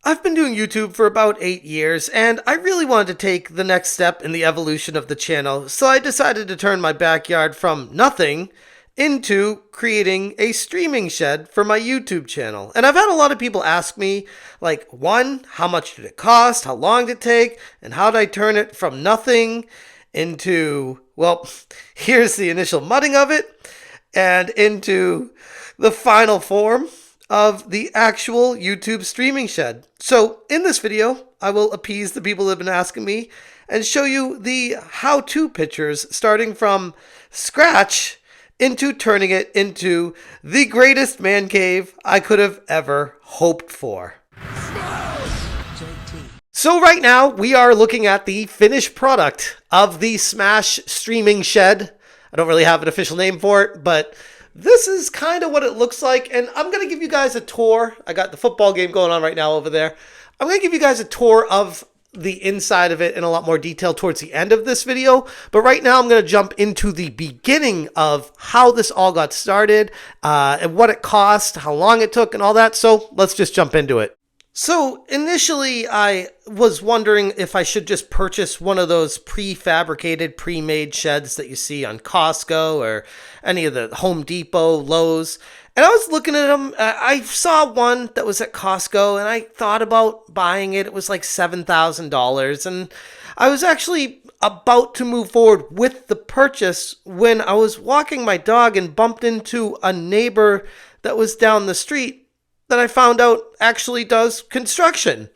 I've been doing YouTube for about 8 years, and I really wanted to take the next step in the evolution of the channel, so I decided to turn my backyard from nothing into creating a streaming shed for my YouTube channel. And I've had a lot of people ask me, like, one, how much did it cost, how long did it take, and how did I turn it from nothing into, well, here's the initial mudding of it, and into the final form of the actual YouTube streaming shed. So in this video, I will appease the people that have been asking me and show you the how-to pictures starting from scratch into turning it into the greatest man cave I could have ever hoped for. So right now we are looking at the finished product of the Smash streaming shed. I don't really have an official name for it, but this is kind of what it looks like, and I'm going to give you guys a tour. I got the football game going on right now over there. I'm going to give you guys a tour of the inside of it in a lot more detail towards the end of this video, but right now I'm going to jump into the beginning of how this all got started, and what it cost, how long it took, and all that, so let's just jump into it. So initially I was wondering if I should just purchase one of those prefabricated, pre-made sheds that you see on Costco or any of the Home Depot, Lowe's. And I was looking at them. I saw one that was at Costco and I thought about buying it. It was like $7,000. And I was actually about to move forward with the purchase when I was walking my dog and bumped into a neighbor that was down the street that I found out actually does construction.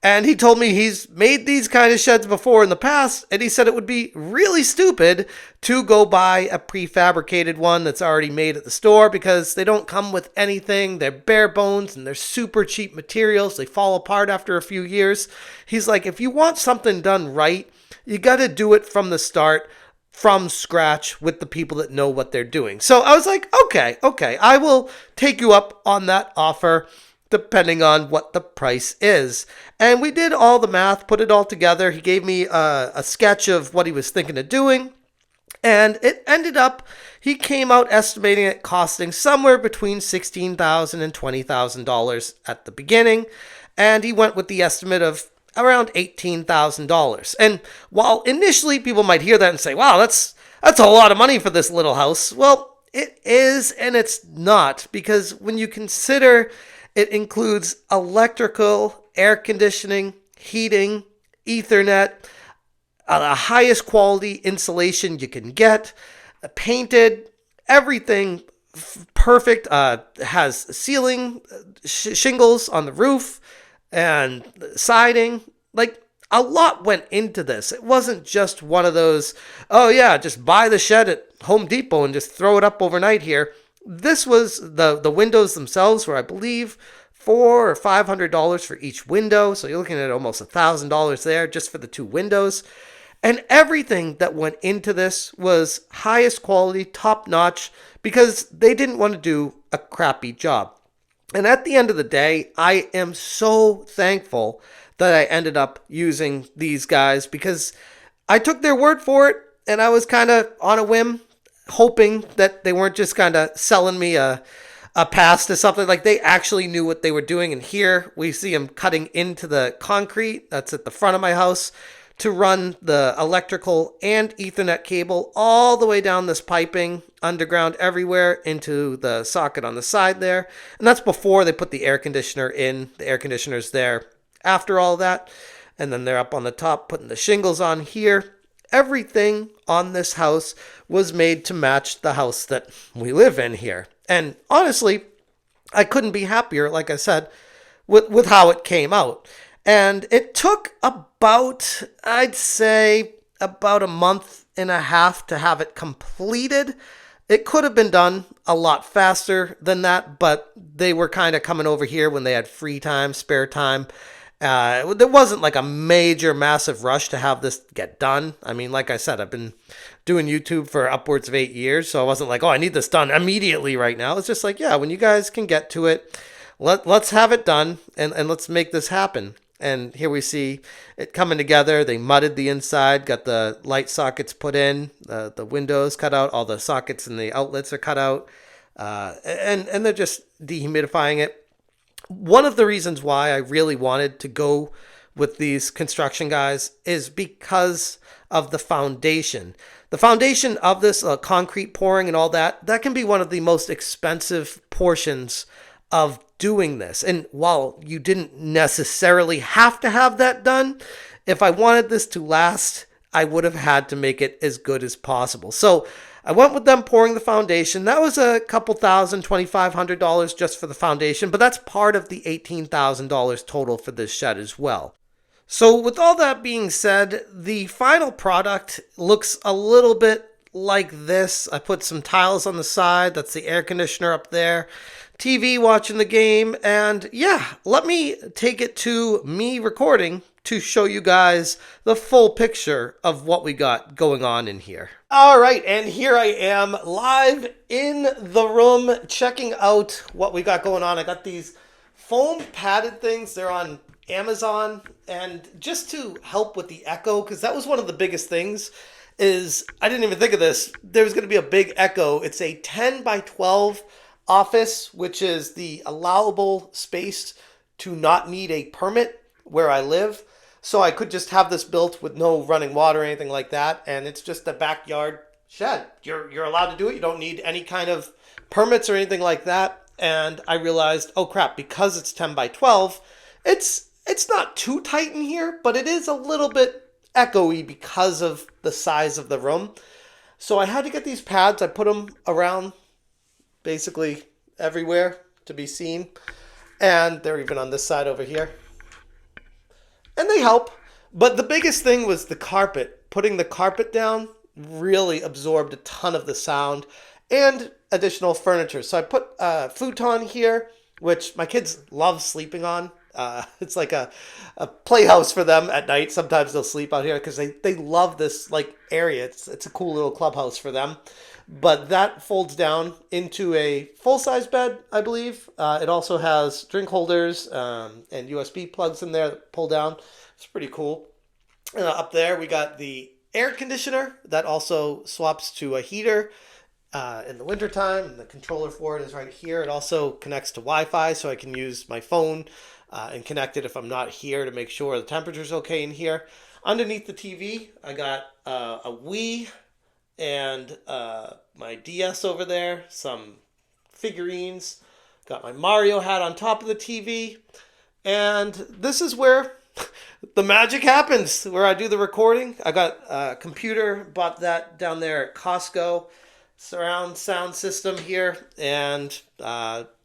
And he told me he's made these kind of sheds before in the past, and he said it would be really stupid to go buy a prefabricated one that's already made at the store because they don't come with anything. They're bare bones and they're super cheap materials. They fall apart after a few years. He's like, if you want something done right, you got to do it from the start, from scratch, with the people that know what they're doing. So I was like, okay, I will take you up on that offer depending on what the price is. And we did all the math, put it all together. He gave me a sketch of what he was thinking of doing. And it ended up, he came out estimating it costing somewhere between $16,000 and $20,000 at the beginning. And he went with the estimate of around $18,000. And while initially people might hear that and say, wow, that's a lot of money for this little house. Well, it is and it's not, because when you consider it includes electrical, air conditioning, heating, Ethernet, the highest quality insulation you can get, painted, everything perfect, has ceiling shingles on the roof, and siding. Like, a lot went into this. It wasn't just one of those, oh yeah, just buy the shed at Home Depot and just throw it up overnight here. This was the windows themselves were, I believe, $400 or $500 for each window. So you're looking at almost $1,000 there just for the two windows. And everything that went into this was highest quality, top notch, because they didn't want to do a crappy job. And at the end of the day, I am so thankful that I ended up using these guys, because I took their word for it and I was kind of on a whim, hoping that they weren't just kind of selling me a pass to something. Like, they actually knew what they were doing. And here we see them cutting into the concrete that's at the front of my house to run the electrical and Ethernet cable all the way down this piping underground everywhere into the socket on the side there. And that's before they put the air conditioner in. The air conditioner's there after all that. And then they're up on the top putting the shingles on here. Everything on this house was made to match the house that we live in here. And honestly, I couldn't be happier, like I said, with how it came out. And it took about, I'd say, about a month and a half to have it completed. It could have been done a lot faster than that, but they were kind of coming over here when they had free time, spare time. There wasn't like a major, massive rush to have this get done. I mean, like I said, I've been doing YouTube for upwards of 8 years, so I wasn't like, oh, I need this done immediately right now. It's just like, yeah, when you guys can get to it, let's have it done, and let's make this happen. And here we see it coming together. They mudded the inside, got the light sockets put in, the windows cut out, all the sockets and the outlets are cut out, and they're just dehumidifying it. One of the reasons why I really wanted to go with these construction guys is because of the foundation. The foundation of this concrete pouring and all that, that can be one of the most expensive portions of doing this. And while you didn't necessarily have to have that done, if I wanted this to last, I would have had to make it as good as possible. So I went with them pouring the foundation. That was a couple thousand, $2,500 just for the foundation, but that's part of the $18,000 total for this shed as well. So with all that being said, the final product looks a little bit like this. I put some tiles on the side. That's the air conditioner up there. TV watching the game. And yeah, let me take it to me recording to show you guys the full picture of what we got going on in here. All right, and here I am live in the room checking out what we got going on. I got these foam padded things. They're on Amazon, and just to help with the echo, because that was one of the biggest things, is I didn't even think of this. There's going to be a big echo. It's a 10 by 12 office, which is the allowable space to not need a permit where I live. So I could just have this built with no running water or anything like that, and it's just a backyard shed. You're allowed to do it. You don't need any kind of permits or anything like that. And I realized, oh crap, because it's 10 by 12, it's not too tight in here, but it is a little bit echoey because of the size of the room. So I had to get these pads. I put them around basically everywhere to be seen. And they're even on this side over here. And they help. But the biggest thing was the carpet. Putting the carpet down really absorbed a ton of the sound and additional furniture. So I put a futon here, which my kids love sleeping on. It's like a playhouse for them at night. Sometimes they'll sleep out here because they love this like area. It's a cool little clubhouse for them. But that folds down into a full-size bed, I believe. It also has drink holders and USB plugs in there that pull down. It's pretty cool. Up there, we got the air conditioner that also swaps to a heater in the wintertime. And the controller for it is right here. It also connects to Wi-Fi, so I can use my phone and connect it if I'm not here to make sure the temperature's okay in here. Underneath the TV, I got a Wii and my DS over there, some figurines, got my Mario hat on top of the TV, and this is where the magic happens, where I do the recording. I got a computer, bought that down there at Costco, surround sound system here, and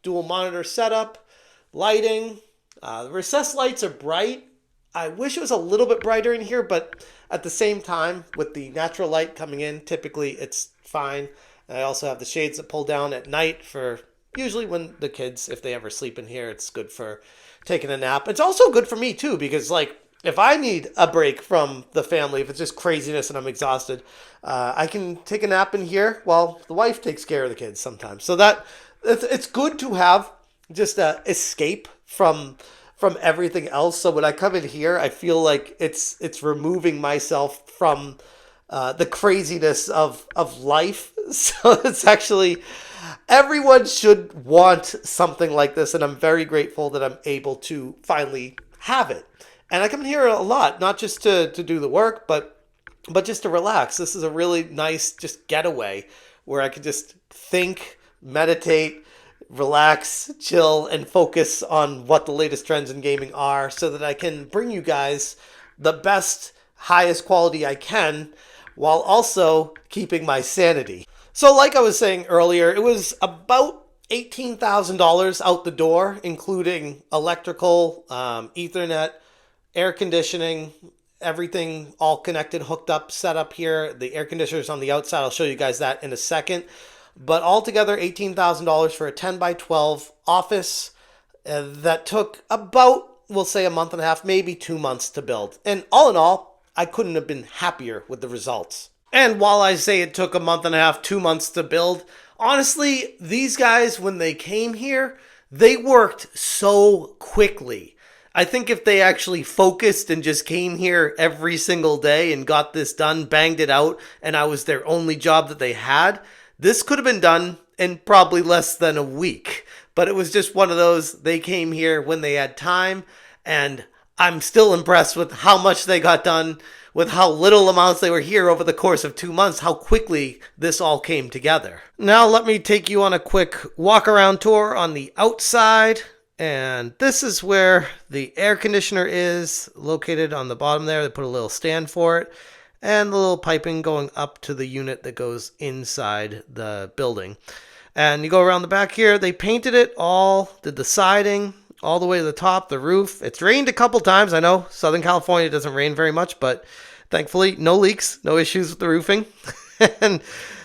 dual monitor setup, lighting. The recessed lights are bright. I wish it was a little bit brighter in here, but at the same time, with the natural light coming in, typically it's fine. And I also have the shades that pull down at night for usually when the kids, if they ever sleep in here, it's good for taking a nap. It's also good for me too, because like if I need a break from the family, if it's just craziness and I'm exhausted, I can take a nap in here while the wife takes care of the kids sometimes. So that it's good to have just a escape from everything else. So when I come in here, I feel like it's removing myself from the craziness of life. So it's actually, everyone should want something like this, and I'm very grateful that I'm able to finally have it. And I come in here a lot, not just to do the work, but just to relax. This is a really nice just getaway where I can just think, meditate, relax, chill, and focus on what the latest trends in gaming are so that I can bring you guys the best, highest quality I can while also keeping my sanity. So like I was saying earlier, it was about $18,000 out the door, including electrical, Ethernet, air conditioning, everything all connected, hooked up, set up here. The air conditioner's on the outside. I'll show you guys that in a second. But altogether, $18,000 for a 10 by 12 office that took about, we'll say, a month and a half, maybe 2 months to build. And all in all, I couldn't have been happier with the results. And while I say it took a month and a half, 2 months to build, honestly, these guys, when they came here, they worked so quickly. I think if they actually focused and just came here every single day and got this done, banged it out, and I was their only job that they had, this could have been done in probably less than a week. but it was just one of those, they came here when they had time, and I'm still impressed with how much they got done, with how little amounts they were here over the course of 2 months, how quickly this all came together. Now let me take you on a quick walk around tour on the outside. And this is where the air conditioner is located on the bottom there. They put a little stand for it, and the little piping going up to the unit that goes inside the building. And you go around the back here, they painted it all, did the siding all the way to the top, the roof. It's rained a couple times. I know Southern California doesn't rain very much, but thankfully no leaks, no issues with the roofing. And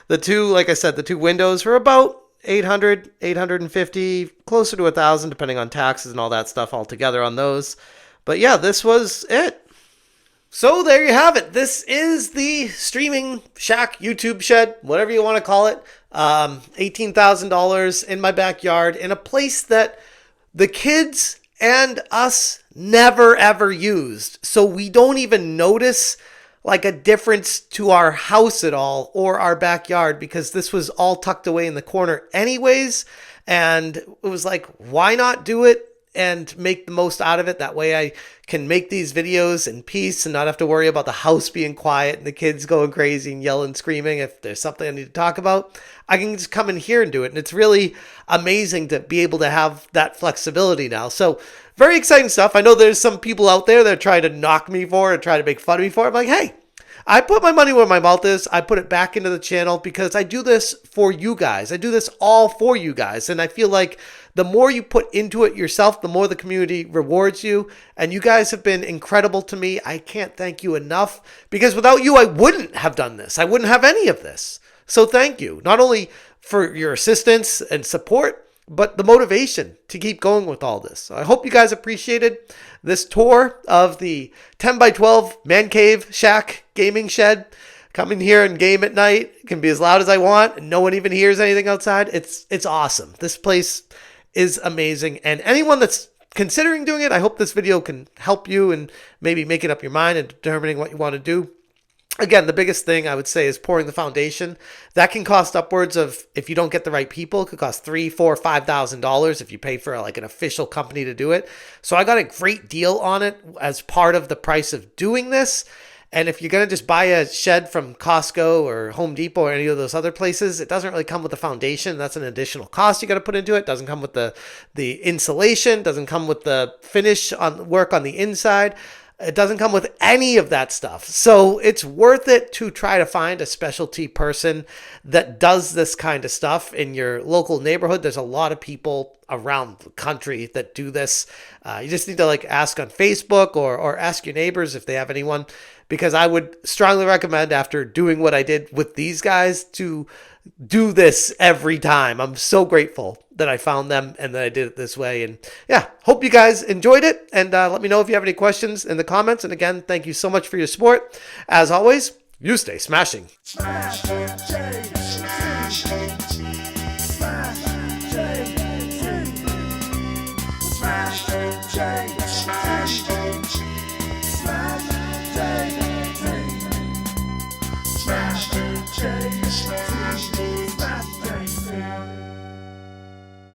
the two, like I said, the two windows were about 800, 850, closer to 1,000, depending on taxes and all that stuff altogether on those. But yeah, this was it. So there you have it. This is the streaming shack, YouTube shed, whatever you want to call it. $18,000 in my backyard in a place that the kids and us never ever used. So we don't even notice like a difference to our house at all or our backyard, because this was all tucked away in the corner anyways. And it was like, why not do it and make the most out of it? That way I can make these videos in peace and not have to worry about the house being quiet and the kids going crazy and yelling, screaming. If there's something I need to talk about, I can just come in here and do it. And it's really amazing to be able to have that flexibility now. So very exciting stuff. I know there's some people out there that are trying to knock me for it or try to make fun of me for it. I'm like, hey, I put my money where my mouth is. I put it back into the channel because I do this for you guys. I do this all for you guys. And I feel like the more you put into it yourself, the more the community rewards you. And you guys have been incredible to me. I can't thank you enough, because without you, I wouldn't have done this. I wouldn't have any of this. So thank you, not only for your assistance and support, but the motivation to keep going with all this. So I hope you guys appreciated this tour of the 10 by 12 man cave shack gaming shed. Come in here and game at night. It can be as loud as I want, and no one even hears anything outside. It's awesome. This place is amazing. And anyone that's considering doing it, I hope this video can help you and maybe making up your mind and determining what you want to do. Again, the biggest thing I would say is pouring the foundation. That can cost upwards of, if you don't get the right people, it could cost $3,000, $4,000, $5,000 if you pay for like an official company to do it. So I got a great deal on it as part of the price of doing this. And if you're going to just buy a shed from Costco or Home Depot or any of those other places, it doesn't really come with the foundation. That's an additional cost you got to put into it. It doesn't come with the insulation, doesn't come with the finish on work on the inside. It doesn't come with any of that stuff. So it's worth it to try to find a specialty person that does this kind of stuff in your local neighborhood. There's a lot of people around the country that do this. You just need to like ask on Facebook or ask your neighbors if they have anyone, because I would strongly recommend, after doing what I did with these guys, to do this every time. I'm so grateful that I found them and that I did it this way. And yeah, hope you guys enjoyed it. And let me know if you have any questions in the comments. And again, thank you so much for your support. As always, you stay smashing.